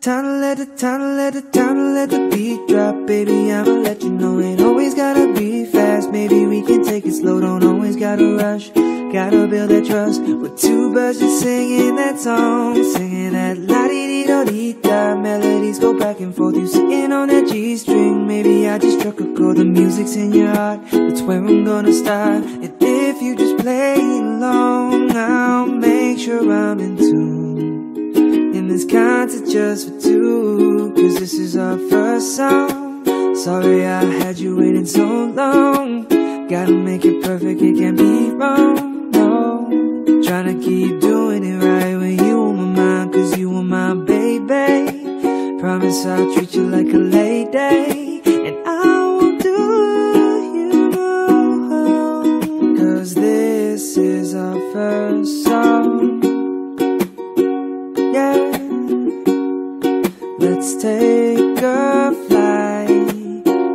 Time to let the beat drop, baby, I'ma let you know. Ain't always gotta be fast, maybe we can take it slow. Don't always gotta rush, gotta build that trust. With two birds just singing that song, singing that la-di-di-do-di-da. Melodies go back and forth, you sitting on that G-string. Maybe I just struck a chord, the music's in your heart, that's where I'm gonna start. And if you just play along, I'll make sure I'm in tune. And this concert just for two, cause this is our first song. Sorry I had you waiting so long. Gotta make it perfect, it can't be wrong, no. Tryna keep doing it right when you on my mind, cause you are my baby. Promise I'll treat you like a lady, and I won't do you wrong, cause this is our first song. Yeah. Let's take a flight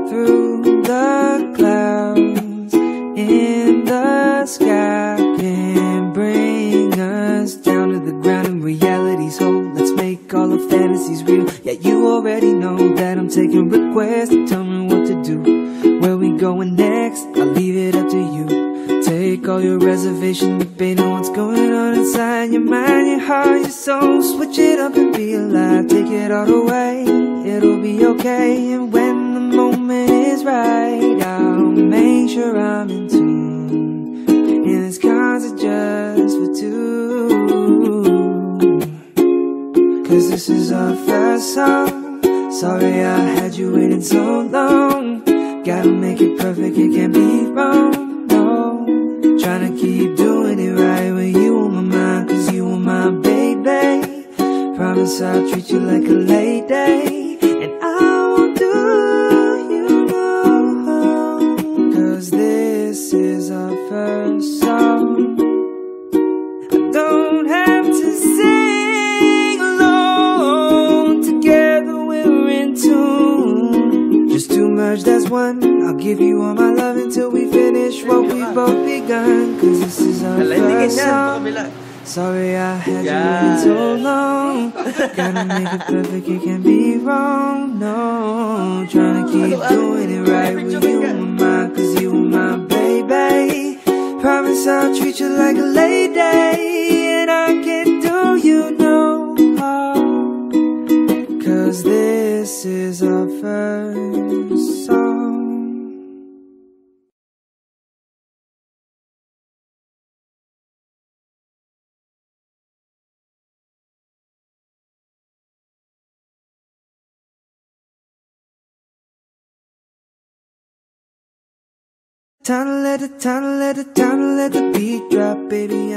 through the clouds in the sky. Can bring us down to the ground in reality's home. Let's make all the fantasies real. Yeah, you already know that I'm taking requests. Tell me what to do, where we going next, I'll leave it up to you. Take all your reservations, but baby, know what's going on inside your mind, your heart, your soul. Switch it up and be alive, take it all the way. It'll be okay, and when the moment is right, I'll make sure I'm in tune. And this concert just for two, cause this is our first song. Sorry I had you waiting so long. Gotta make it perfect, it can't be wrong, no. Tryna keep doing it right when you on my mind, cause you are my baby. Promise I'll treat you like a lady, and I won't do you wrong, cause this is our first song. I don't have to sing alone, together we're in tune. Just to merge, that's one. I'll give you all my love until we finish what we both begun, cause this is our first song. Sorry I had you waiting so long. Gotta make it perfect, it can't be wrong, no. Tryna keep doing it right with you on my mind, cause you are my baby. Promise I'll treat you like a lady, and I can't do you no harm, cause this is our first song. Time to let the beat drop, baby,